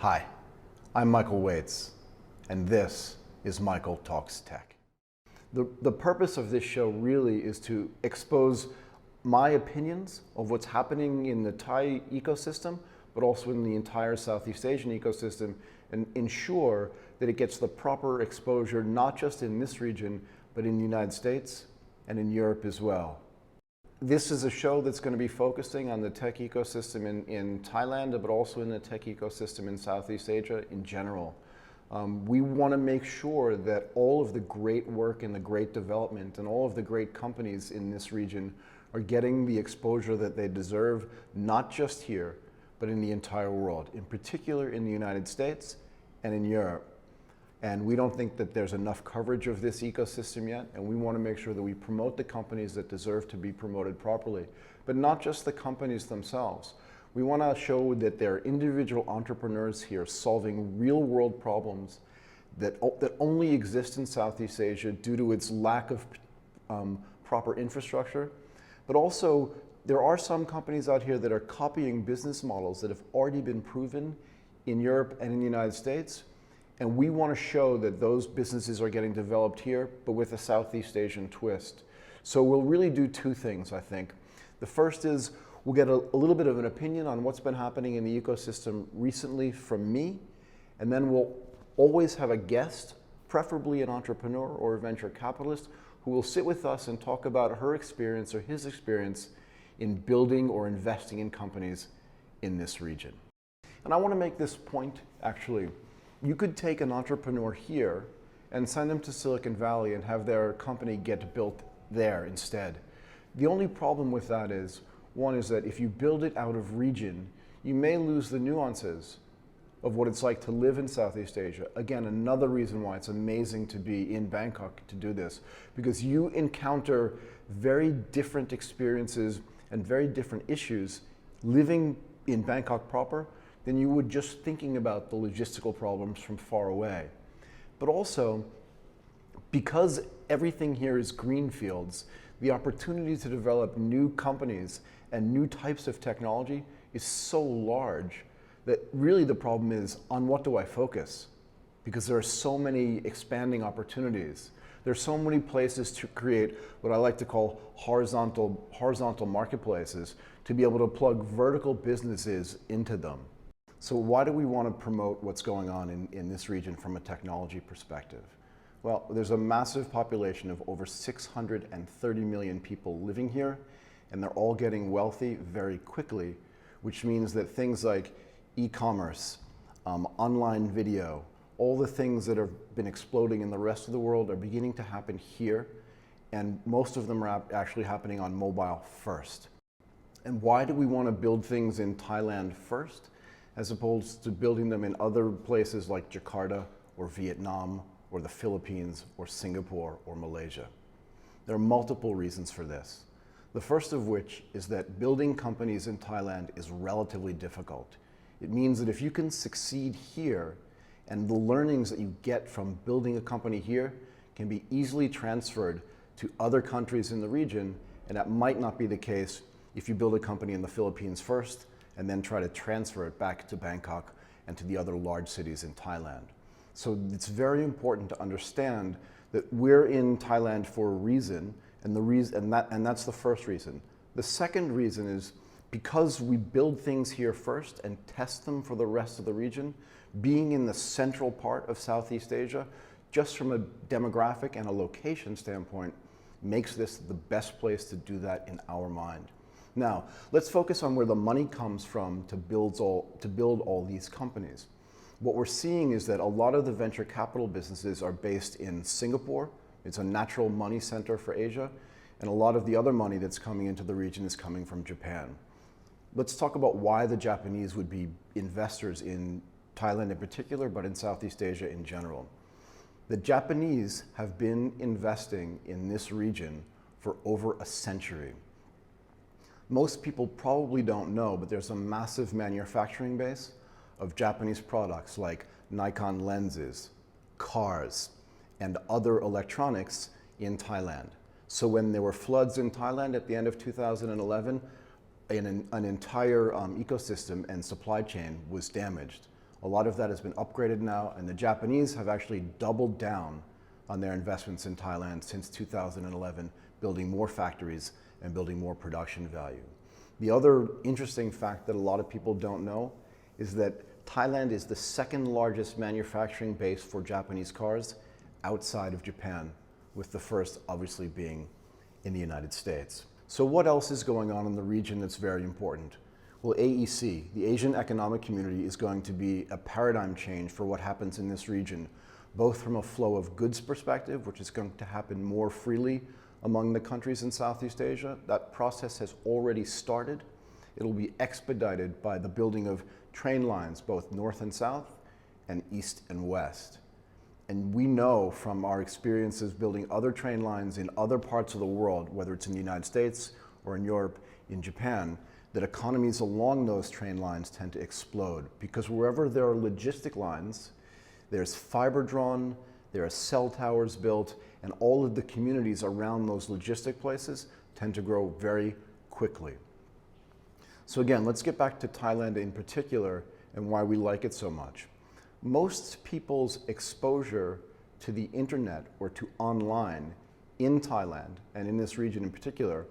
Hi, I'm Michael Waitze, and this is Michael Talks Tech. The purpose of this show really is to expose my opinions of what's happening in the Thai ecosystem, but also in the entire Southeast Asian ecosystem, and ensure that it gets the proper exposure, not just in this region, but in the United States and in Europe as well. This is a show that's going to be focusing on the tech ecosystem in Thailand, but also in the tech ecosystem in Southeast Asia in general. We want to make sure that all of the great work and the great development and all of the great companies in this region are getting the exposure that they deserve, not just here, but in the entire world, in particular in the United States and in Europe. And we don't think that there's enough coverage of this ecosystem yet, and we want to make sure that we promote the companies that deserve to be promoted properly, but not just the companies themselves. We want to show that there are individual entrepreneurs here solving real-world problems that only exist in Southeast Asia due to its lack of proper infrastructure. But also, there are some companies out here that are copying business models that have already been proven in Europe and in the United States. And we want to show that those businesses are getting developed here, but with a Southeast Asian twist. So we'll really do two things, I think. The first is we'll get a little bit of an opinion on what's been happening in the ecosystem recently from me, and then we'll always have a guest, preferably an entrepreneur or a venture capitalist, who will sit with us and talk about her experience or his experience in building or investing in companies in this region. And I want to make this point, actually. You could take an entrepreneur here and send them to Silicon Valley and have their company get built there instead. The only problem with that is, one is that if you build it out of region, you may lose the nuances of what it's like to live in Southeast Asia. Again, another reason why it's amazing to be in Bangkok to do this, because you encounter very different experiences and very different issues living in Bangkok proper than you would just thinking about the logistical problems from far away. But also, because everything here is greenfields, the opportunity to develop new companies and new types of technology is so large that really the problem is, on what do I focus? Because there are so many expanding opportunities. There's so many places to create what I like to call horizontal marketplaces to be able to plug vertical businesses into them. So why do we want to promote what's going on in this region from a technology perspective? Well, there's a massive population of over 630 million people living here, and they're all getting wealthy very quickly, which means that things like e-commerce, online video, all the things that have been exploding in the rest of the world are beginning to happen here, and most of them are actually happening on mobile first. And why do we want to build things in Thailand first, as opposed to building them in other places like Jakarta or Vietnam or the Philippines or Singapore or Malaysia? There are multiple reasons for this. The first of which is that building companies in Thailand is relatively difficult. It means that if you can succeed here, and the learnings that you get from building a company here can be easily transferred to other countries in the region, and that might not be the case if you build a company in the Philippines first and then try to transfer it back to Bangkok and to the other large cities in Thailand. So it's very important to understand that we're in Thailand for a reason, and that's the first reason. The second reason is because we build things here first and test them for the rest of the region, being in the central part of Southeast Asia, just from a demographic and a location standpoint, makes this the best place to do that in our mind. Now, let's focus on where the money comes from to build all these companies. What we're seeing is that a lot of the venture capital businesses are based in Singapore. It's a natural money center for Asia, and a lot of the other money that's coming into the region is coming from Japan. Let's talk about why the Japanese would be investors in Thailand in particular, but in Southeast Asia in general. The Japanese have been investing in this region for over a century. Most people probably don't know, but there's a massive manufacturing base of Japanese products like Nikon lenses, cars, and other electronics in Thailand. So when there were floods in Thailand at the end of 2011, an entire ecosystem and supply chain was damaged. A lot of that has been upgraded now, and the Japanese have actually doubled down on their investments in Thailand since 2011, building more factories and building more production value. The other interesting fact that a lot of people don't know is that Thailand is the second largest manufacturing base for Japanese cars outside of Japan, with the first obviously being in the United States. So what else is going on in the region that's very important? Well, AEC, the Asian Economic Community, is going to be a paradigm change for what happens in this region, both from a flow of goods perspective, which is going to happen more freely among the countries in Southeast Asia. That process has already started. It'll be expedited by the building of train lines, both north and south, and east and west. And we know from our experiences building other train lines in other parts of the world, whether it's in the United States or in Europe, in Japan, that economies along those train lines tend to explode. Because wherever there are logistic lines, there's fiber drawn, there are cell towers built, and all of the communities around those logistic places tend to grow very quickly. So again, let's get back to Thailand in particular and why we like it so much. Most people's exposure to the internet or to online in Thailand, and in this region in particular,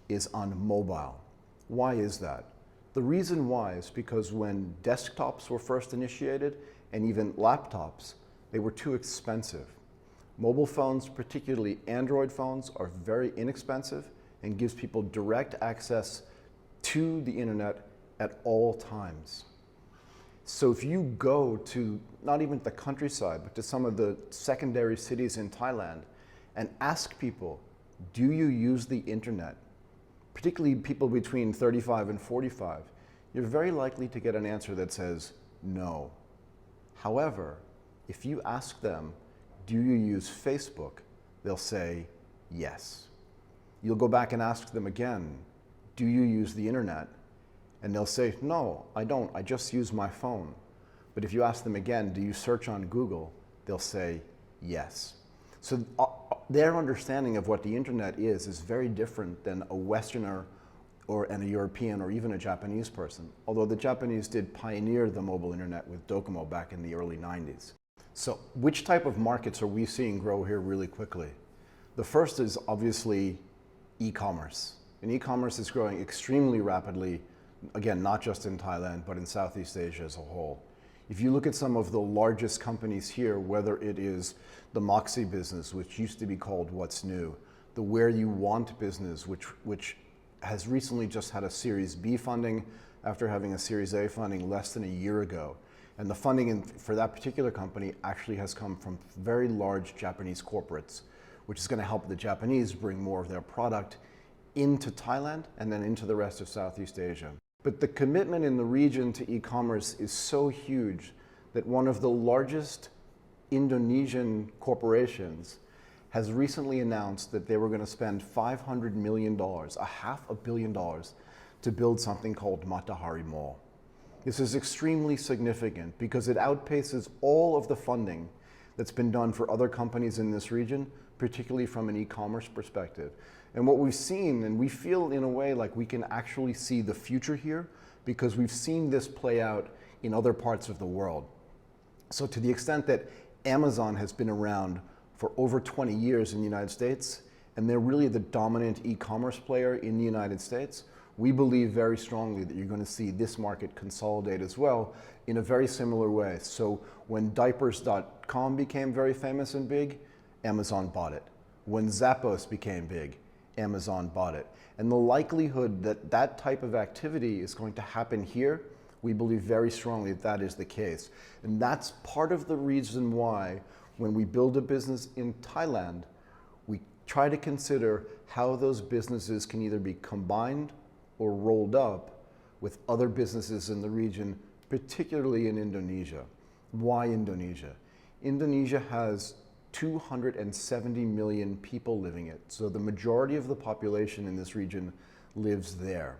is on mobile. Why is that? The reason why is because when desktops were first initiated, and even laptops, they were too expensive. Mobile phones, particularly Android phones, are very inexpensive and gives people direct access to the internet at all times. So if you go to not even the countryside, but to some of the secondary cities in Thailand and ask people, do you use the internet? Particularly people between 35 and 45, you're very likely to get an answer that says no. However, if you ask them, do you use Facebook? They'll say yes. You'll go back and ask them again, do you use the internet? And they'll say, no, I don't, I just use my phone. But if you ask them again, do you search on Google? They'll say yes. So their understanding of what the internet is very different than a Westerner and a European or even a Japanese person, although the Japanese did pioneer the mobile internet with Docomo back in the early 90s. So which type of markets are we seeing grow here really quickly? The first is obviously e-commerce. And e-commerce is growing extremely rapidly, again, not just in Thailand, but in Southeast Asia as a whole. If you look at some of the largest companies here, whether it is the Moxie business, which used to be called What's New, the Where You Want business, which has recently just had a Series B funding after having a Series A funding less than a year ago. And the funding for that particular company actually has come from very large Japanese corporates, which is going to help the Japanese bring more of their product into Thailand and then into the rest of Southeast Asia. But the commitment in the region to e-commerce is so huge that one of the largest Indonesian corporations has recently announced that they were going to spend $500 million, $500 million, to build something called Matahari Mall. This is extremely significant because it outpaces all of the funding that's been done for other companies in this region, particularly from an e-commerce perspective. And what we've seen, and we feel in a way like we can actually see the future here because we've seen this play out in other parts of the world. So to the extent that Amazon has been around for over 20 years in the United States, and they're really the dominant e-commerce player in the United States, we believe very strongly that you're going to see this market consolidate as well in a very similar way. So when diapers.com became very famous and big, Amazon bought it. When Zappos became big, Amazon bought it. And the likelihood that that type of activity is going to happen here, we believe very strongly that that is the case. And that's part of the reason why when we build a business in Thailand, we try to consider how those businesses can either be combined or rolled up with other businesses in the region, particularly in Indonesia. Why Indonesia? Indonesia has 270 million people living it. So the majority of the population in this region lives there.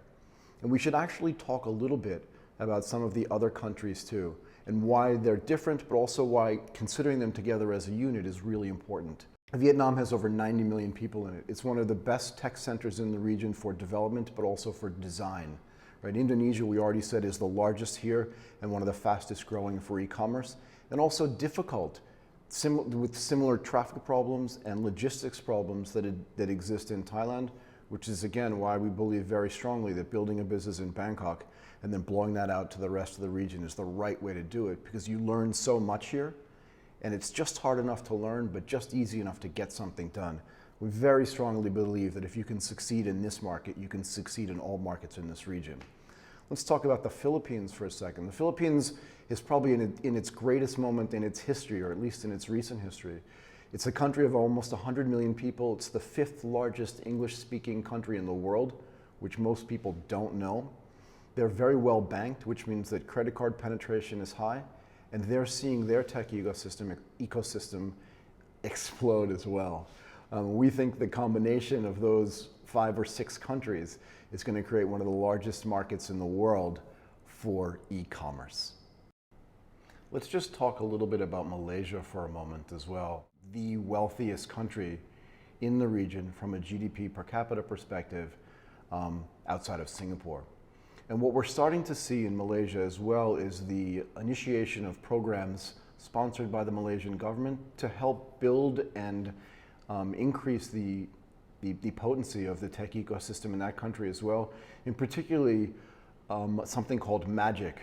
And we should actually talk a little bit about some of the other countries too, and why they're different, but also why considering them together as a unit is really important. Vietnam has over 90 million people in it. It's one of the best tech centers in the region for development, but also for design, right? Indonesia, we already said, is the largest here and one of the fastest growing for e-commerce, and also difficult with similar traffic problems and logistics problems that exist in Thailand, which is again why we believe very strongly that building a business in Bangkok and then blowing that out to the rest of the region is the right way to do it, because you learn so much here, and it's just hard enough to learn, but just easy enough to get something done. We very strongly believe that if you can succeed in this market, you can succeed in all markets in this region. Let's talk about the Philippines for a second. The Philippines is probably in its greatest moment in its history, or at least in its recent history. It's a country of almost 100 million people. It's the 5th largest English-speaking country in the world, which most people don't know. They're very well banked, which means that credit card penetration is high, and they're seeing their tech ecosystem explode as well. We think the combination of those 5 or 6 countries is going to create one of the largest markets in the world for e-commerce. Let's just talk a little bit about Malaysia for a moment as well. The wealthiest country in the region from a GDP per capita perspective outside of Singapore. And what we're starting to see in Malaysia as well is the initiation of programs sponsored by the Malaysian government to help build and increase the potency of the tech ecosystem in that country as well. In particularly something called Magic,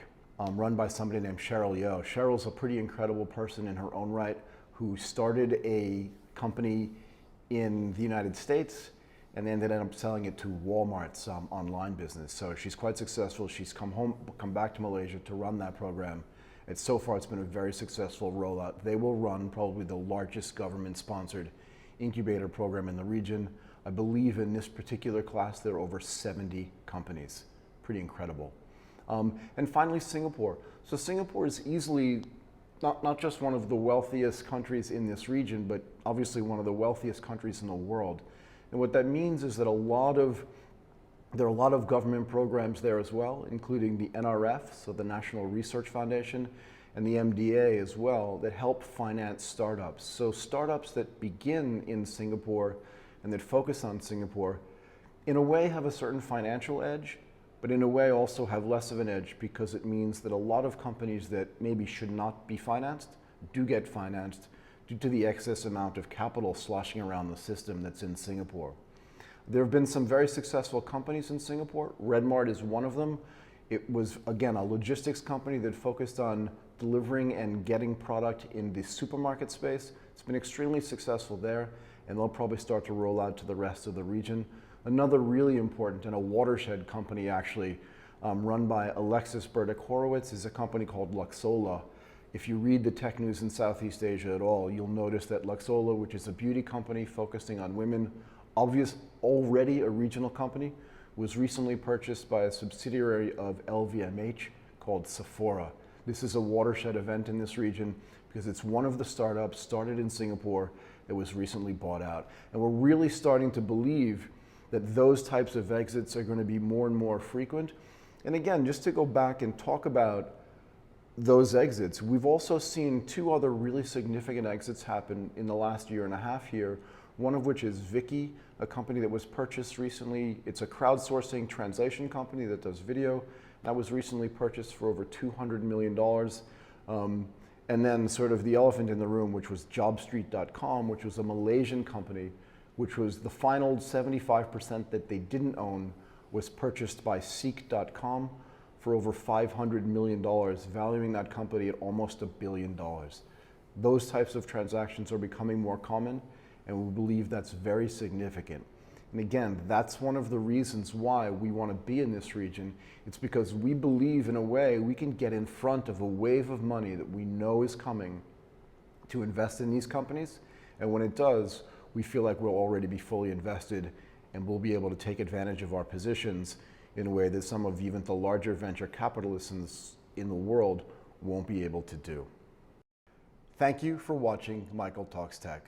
run by somebody named Cheryl Yeo. Cheryl's a pretty incredible person in her own right, who started a company in the United States and ended up selling it to Walmart's online business. So she's quite successful. She's come back to Malaysia to run that program. And so far it's been a very successful rollout. They will run probably the largest government-sponsored incubator program in the region. I believe in this particular class there are over 70 companies. Pretty incredible. And finally, Singapore. So Singapore is easily not just one of the wealthiest countries in this region, but obviously one of the wealthiest countries in the world. And what that means is that there are a lot of government programs there as well, including the NRF, so the National Research Foundation, and the MDA as well, that help finance startups. So startups that begin in Singapore and that focus on Singapore, in a way have a certain financial edge, but in a way also have less of an edge, because it means that a lot of companies that maybe should not be financed do get financed due to the excess amount of capital sloshing around the system that's in Singapore. There have been some very successful companies in Singapore. Redmart is one of them. It was, again, a logistics company that focused on delivering and getting product in the supermarket space. It's been extremely successful there, and they'll probably start to roll out to the rest of the region. Another really important and a watershed company, actually, run by Alexis Burdick-Horowitz, is a company called Luxola. If you read the tech news in Southeast Asia at all, you'll notice that Luxola, which is a beauty company focusing on women, already a regional company, was recently purchased by a subsidiary of LVMH called Sephora. This is a watershed event in this region because it's one of the startups started in Singapore that was recently bought out. And we're really starting to believe that those types of exits are going to be more and more frequent. And again, just to go back and talk about those exits, we've also seen 2 other really significant exits happen in the last year and a half here, one of which is Viki, a company that was purchased recently. It's a crowdsourcing translation company that does video. That was recently purchased for over $200 million. And then sort of the elephant in the room, which was Jobstreet.com, which was a Malaysian company, which was the final 75% that they didn't own, was purchased by Seek.com for over $500 million, valuing that company at almost $1 billion. Those types of transactions are becoming more common, and we believe that's very significant. And again, that's one of the reasons why we want to be in this region. It's because we believe, in a way, we can get in front of a wave of money that we know is coming to invest in these companies. And when it does, we feel like we'll already be fully invested, and we'll be able to take advantage of our positions in a way that some of even the larger venture capitalists in the world won't be able to do. Thank you for watching Michael Talks Tech.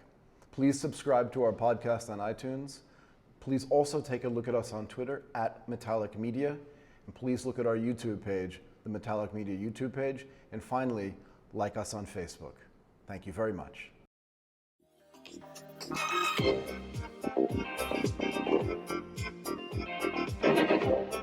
Please subscribe to our podcast on iTunes. Please also take a look at us on Twitter at Metaliq Media. And please look at our YouTube page, the Metaliq Media YouTube page. And finally, like us on Facebook. Thank you very much. Thank you.